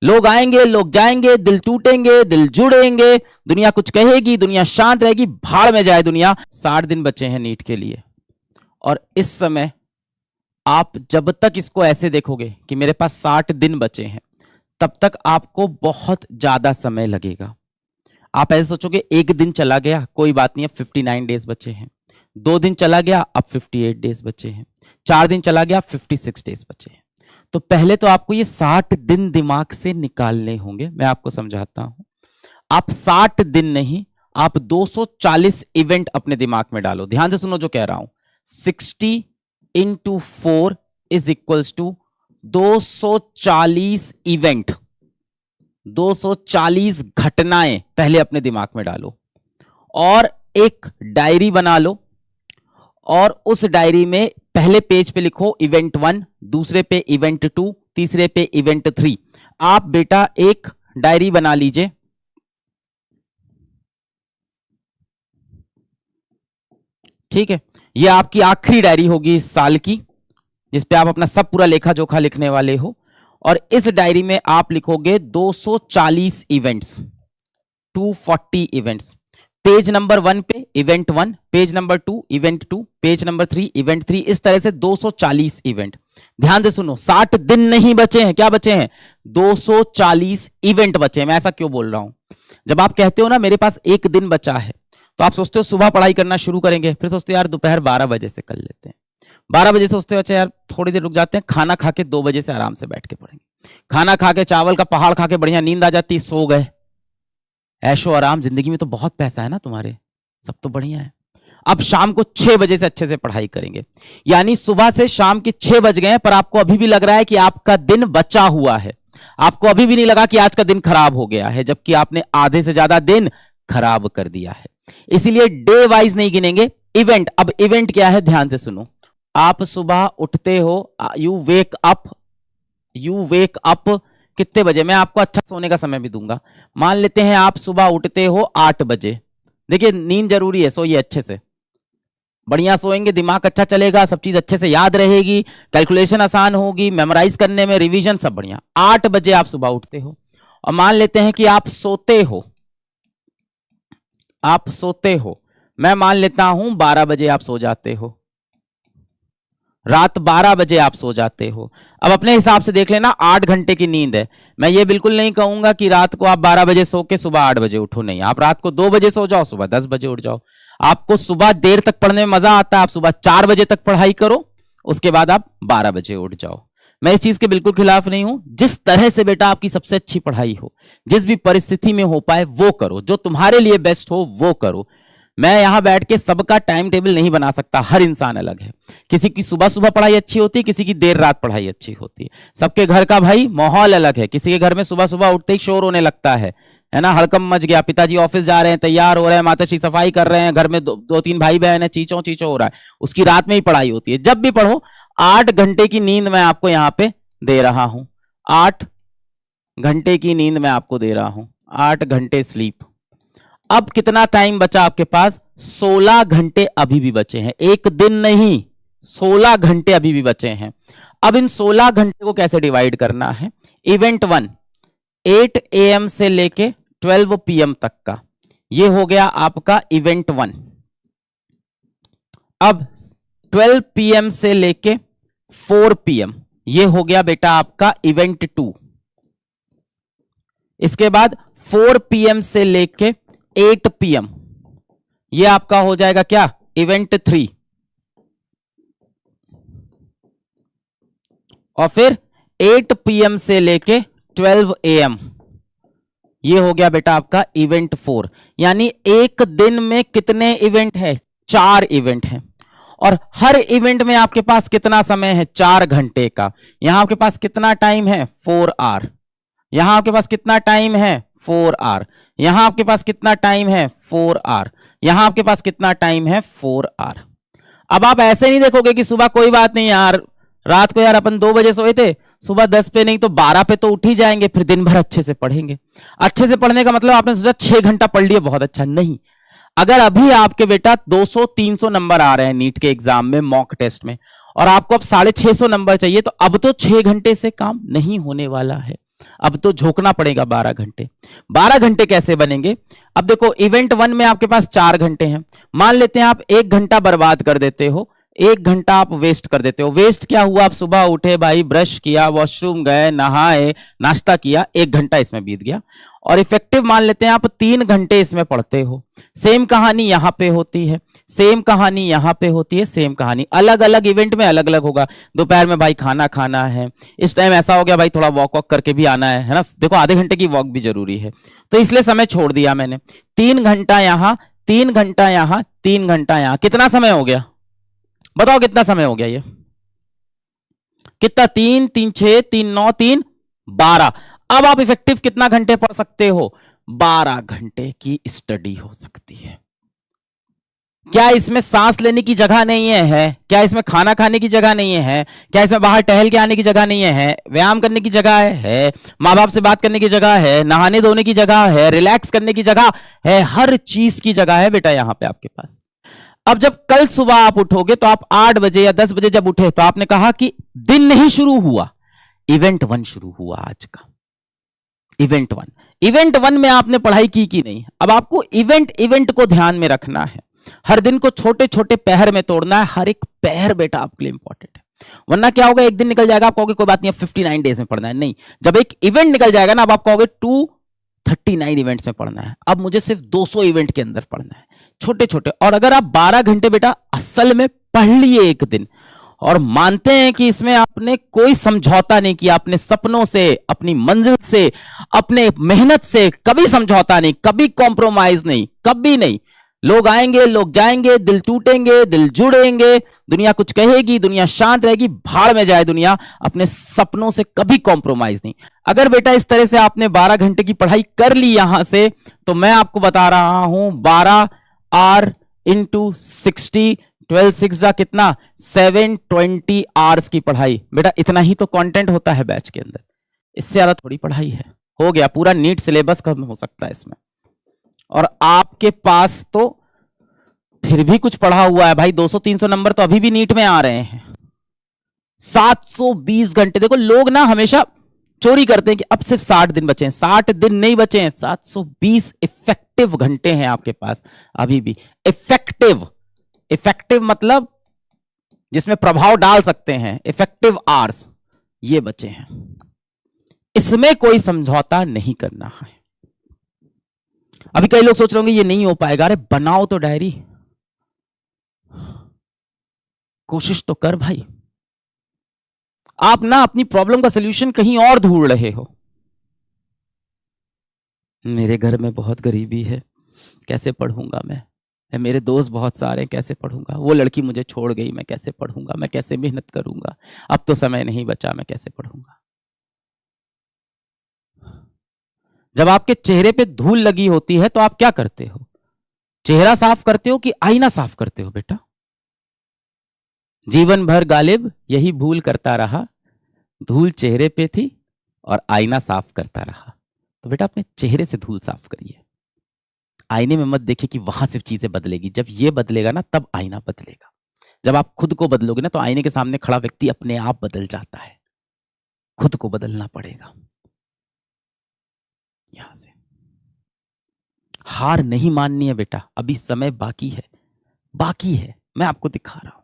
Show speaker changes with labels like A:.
A: लोग आएंगे, लोग जाएंगे, दिल टूटेंगे, दिल जुड़ेंगे, दुनिया कुछ कहेगी, दुनिया शांत रहेगी, भाड़ में जाए दुनिया। 60 दिन बचे हैं नीट के लिए, और इस समय आप जब तक इसको ऐसे देखोगे कि मेरे पास 60 दिन बचे हैं, तब तक आपको बहुत ज्यादा समय लगेगा। आप ऐसे सोचोगे एक दिन चला गया, कोई बात नहीं, अब 59 डेज बचे हैं। 2 दिन चला गया, अब 58 डेज बचे हैं। 4 दिन चला गया, 56 डेज बचे हैं। तो पहले तो आपको ये 60 दिन दिमाग से निकालने होंगे। मैं आपको समझाता हूं। आप 60 दिन नहीं, आप 240 इवेंट अपने दिमाग में डालो। ध्यान से सुनो जो कह रहा हूं। 60 into 4 is equals to 240 event, 240 घटनाएं पहले अपने दिमाग में डालो, और एक डायरी बना लो, और उस डायरी में पहले पेज पे लिखो इवेंट 1, दूसरे पे इवेंट 2, तीसरे पे इवेंट 3। आप बेटा एक डायरी बना लीजिए, ठीक है। ये आपकी आखिरी डायरी होगी इस साल की, जिसपे आप अपना सब पूरा लेखा जोखा लिखने वाले हो। और इस डायरी में आप लिखोगे 240 इवेंट्स, 240 इवेंट्स। पेज नंबर 1 पे event 1, page number 2 event 2, page number 3 event 3, इस तरह से 240 इवेंट। ध्यान से सुनो, 60 दिन नहीं बचे हैं, क्या बचे हैं? 240 इवेंट बचे हैं। मैं ऐसा क्यों बोल रहा हूं? जब आप कहते हो ना मेरे पास एक दिन बचा है, तो आप सोचते हो सुबह पढ़ाई करना शुरू करेंगे, फिर सोचते हो यार दोपहर 12 बजे से कर लेते हैं, 12 बजे सोचते हो अच्छा यार थोड़ी देर रुक जाते हैं, खाना खा के 2 बजे से आराम से बैठ के पढ़ेंगे। खाना खा के चावल का पहाड़ खा के बढ़िया नींद आ जाती, सो गए। ऐशो आराम, जिंदगी में तो बहुत पैसा है ना तुम्हारे, सब तो बढ़िया है। अब शाम को 6 बजे से अच्छे से पढ़ाई करेंगे, यानी सुबह से शाम के 6 बज गए, पर आपको अभी भी लग रहा है कि आपका दिन बचा हुआ है। आपको अभी भी नहीं लगा कि आज का दिन खराब हो गया है, जबकि आपने आधे से ज्यादा दिन खराब कर दिया है। इसीलिए डे वाइज नहीं गिनेंगे, इवेंट। अब इवेंट क्या है, ध्यान से सुनो। आप सुबह उठते हो, यू वेक अप कितने बजे? मैं आपको अच्छा सोने का समय भी दूंगा। मान लेते हैं आप सुबह उठते हो 8 बजे। देखिए नींद जरूरी है, सोइए अच्छे से, बढ़िया सोएंगे, दिमाग अच्छा चलेगा, सब चीज अच्छे से याद रहेगी, कैलकुलेशन आसान होगी, मेमोराइज करने में, रिवीजन सब बढ़िया। 8 बजे आप सुबह उठते हो, और मान लेते हैं कि आप सोते हो, मैं मान लेता हूं 12 बजे आप सो जाते हो, रात 12 बजे आप सो जाते हो। अब अपने हिसाब से देख लेना, 8 घंटे की नींद है। मैं ये बिल्कुल नहीं कहूंगा कि रात को आप 12 बजे सो के सुबह 8 बजे उठो, नहीं। आप रात को 2 बजे सो जाओ, सुबह 10 बजे उठ जाओ। आपको सुबह देर तक पढ़ने में मजा आता है, आप सुबह 4 बजे तक पढ़ाई करो, उसके बाद आप 12 बजे उठ जाओ। मैं इस चीज के बिल्कुल खिलाफ नहीं हूं। जिस तरह से बेटा आपकी सबसे अच्छी पढ़ाई हो, जिस भी परिस्थिति में हो पाए वो करो, जो तुम्हारे लिए बेस्ट हो वो करो। मैं यहां बैठ के सबका टाइम टेबल नहीं बना सकता, हर इंसान अलग है। किसी की सुबह सुबह पढ़ाई अच्छी होती है, किसी की देर रात पढ़ाई अच्छी होती है। सबके घर का भाई माहौल अलग है। किसी के घर में सुबह सुबह उठते ही शोर होने लगता है ना, हड़कम मच गया, पिताजी ऑफिस जा रहे हैं, तैयार हो रहे हैं, माताश्री सफाई कर रहे हैं, घर में दो तीन भाई बहन है, चीचो चीचो हो रहा है, उसकी रात में ही पढ़ाई होती है। जब भी पढ़ो 8 घंटे की नींद मैं आपको यहां पे दे रहा हूं, 8 घंटे की नींद मैं आपको दे रहा हूं, 8 घंटे स्लीप। अब कितना टाइम बचा आपके पास? 16 घंटे अभी भी बचे हैं, एक दिन नहीं, 16 घंटे अभी भी बचे हैं। अब इन 16 घंटे को कैसे डिवाइड करना है? इवेंट 1 8 AM से लेके 12 PM तक का, ये हो गया आपका इवेंट 1। अब 12 PM से लेके 4 PM, ये हो गया बेटा आपका इवेंट 2। इसके बाद 4 PM से लेके 8 PM, ये आपका हो जाएगा क्या? इवेंट 3। और फिर 8 PM से लेके 12 AM, ये हो गया बेटा आपका इवेंट 4। यानी एक दिन में कितने इवेंट है? 4 इवेंट हैं। और हर इवेंट में आपके पास कितना समय है? 4 घंटे का। यहां आपके पास कितना टाइम है? 4 आवर। यहां आपके पास कितना टाइम है? 4 आवर। यहां आपके पास कितना टाइम है? 4 आवर। यहां आपके पास कितना टाइम है? 4 आवर। अब आप ऐसे नहीं देखोगे कि सुबह कोई बात नहीं यार, रात को यार अपन 2 बजे सोए थे, सुबह 10 पे नहीं तो 12 पे तो उठ ही जाएंगे, फिर दिन भर अच्छे से पढ़ेंगे। अच्छे से पढ़ने का मतलब आपने सोचा 6 घंटा पढ़ लिया, बहुत अच्छा। नहीं, अगर अभी आपके बेटा 200-300 नंबर आ रहे हैं नीट के एग्जाम में, मॉक टेस्ट में, और आपको अब 650 नंबर चाहिए, तो अब तो 6 घंटे से काम नहीं होने वाला है। अब तो झोंकना पड़ेगा 12 घंटे। 12 घंटे कैसे बनेंगे? अब देखो इवेंट 1 में आपके पास 4 घंटे हैं, मान लेते हैं आप 1 घंटा बर्बाद कर देते हो, 1 घंटा आप वेस्ट कर देते हो। वेस्ट क्या हुआ? आप सुबह उठे भाई, ब्रश किया, वॉशरूम गए, नहाए, नाश्ता किया, 1 घंटा इसमें बीत गया। और इफेक्टिव मान लेते हैं आप 3 घंटे इसमें पढ़ते हो। सेम कहानी यहां पे होती है, सेम कहानी यहां पे होती है, सेम कहानी अलग अलग इवेंट में अलग अलग होगा। दोपहर में भाई खाना खाना है, इस टाइम ऐसा हो गया भाई थोड़ा वॉक वॉक करके भी आना है ना, देखो आधे घंटे की वॉक भी जरूरी है, तो इसलिए समय छोड़ दिया मैंने। 3 घंटा यहां, 3 घंटा यहां, 3 घंटा यहां, कितना समय हो गया? बताओ कितना समय हो गया ये? कितना? 3 3 6 3 9 3 12। अब आप इफेक्टिव कितना घंटे पढ़ सकते हो? 12 घंटे की स्टडी हो सकती है। क्या इसमें सांस लेने की जगह नहीं है? क्या इसमें खाना खाने की जगह नहीं है? क्या इसमें बाहर टहल के आने की जगह नहीं है? व्यायाम करने की जगह है, माँ बाप से बात करने की जगह है, नहाने धोने की जगह है, रिलैक्स करने की जगह है, हर चीज की जगह है बेटा यहां पे आपके पास। अब जब कल सुबह आप उठोगे तो आप 8 बजे या 10 बजे जब उठे तो आपने कहा कि दिन नहीं शुरू हुआ, इवेंट 1 शुरू हुआ आज का। इवेंट 1, इवेंट 1 में आपने पढ़ाई की कि नहीं? अब आपको इवेंट को ध्यान में रखना है, हर दिन को छोटे छोटे पहर में तोड़ना है, हर एक पहर बेटा आपके लिए इंपॉर्टेंट है। वरना क्या होगा, एक दिन निकल जाएगा, आप कहोगे कोई बात नहीं 59 डेज में पढ़ना है, नहीं, जब एक इवेंट निकल जाएगा ना, अब आप कहोगे 239 इवेंट्स में पढ़ना है, अब मुझे सिर्फ 200 इवेंट के अंदर पढ़ना है, छोटे छोटे। और अगर आप 12 घंटे बेटा असल में पढ़ लिए एक दिन, और मानते हैं कि इसमें आपने कोई समझौता नहीं किया, अपने सपनों से, अपनी मंजिल से, अपने मेहनत से कभी समझौता नहीं, कभी कॉम्प्रोमाइज नहीं, कभी नहीं। लोग आएंगे, लोग जाएंगे, दिल टूटेंगे, दिल जुड़ेंगे, दुनिया कुछ कहेगी, दुनिया शांत रहेगी, भाड़ में जाए दुनिया, अपने सपनों से कभी कॉम्प्रोमाइज नहीं। अगर बेटा इस तरह से आपने 12 घंटे की पढ़ाई कर ली यहां से, तो मैं आपको बता रहा हूं 12 आर इंटू 60, 12 6 कितना, 720 आवर्स की पढ़ाई। बेटा इतना ही तो कंटेंट होता है बैच के अंदर, इससे ज्यादा थोड़ी पढ़ाई है। हो गया पूरा नीट सिलेबस खत्म हो सकता है इसमें। और आपके पास तो फिर भी कुछ पढ़ा हुआ है भाई, 200-300 नंबर तो अभी भी नीट में आ रहे हैं। 720 घंटे, देखो लोग ना हमेशा चोरी करते हैं कि अब सिर्फ 60 दिन बचे हैं, 60 दिन नहीं बचे हैं, 720 इफेक्टिव घंटे हैं आपके पास अभी भी। इफेक्टिव, इफेक्टिव मतलब जिसमें प्रभाव डाल सकते हैं, इफेक्टिव आवर्स ये बचे हैं, इसमें कोई समझौता नहीं करना है। अभी कई लोग सोच रहे होंगे ये नहीं हो पाएगा, अरे बनाओ तो डायरी, कोशिश तो कर भाई। आप ना अपनी प्रॉब्लम का सलूशन कहीं और ढूंढ रहे हो। मेरे घर में बहुत गरीबी है, कैसे पढ़ूंगा मैं, मेरे दोस्त बहुत सारे, कैसे पढ़ूंगा, वो लड़की मुझे छोड़ गई, मैं कैसे पढ़ूंगा, मैं कैसे मेहनत करूंगा, अब तो समय नहीं बचा, मैं कैसे पढ़ूंगा। जब आपके चेहरे पे धूल लगी होती है तो आप क्या करते हो? चेहरा साफ करते हो कि आईना साफ करते हो बेटा? जीवन भर गालिब यही भूल करता रहा, धूल चेहरे पे थी और आईना साफ करता रहा। तो बेटा अपने चेहरे से धूल साफ करिए, आईने में मत देखिए कि वहां से चीजें बदलेगी। जब ये बदलेगा ना तब आईना बदलेगा। जब आप खुद को बदलोगे ना तो आईने के सामने खड़ा व्यक्ति अपने आप बदल जाता है। खुद को बदलना पड़ेगा। यहां से हार नहीं माननी है बेटा, अभी समय बाकी है, बाकी है, मैं आपको दिखा रहा हूं।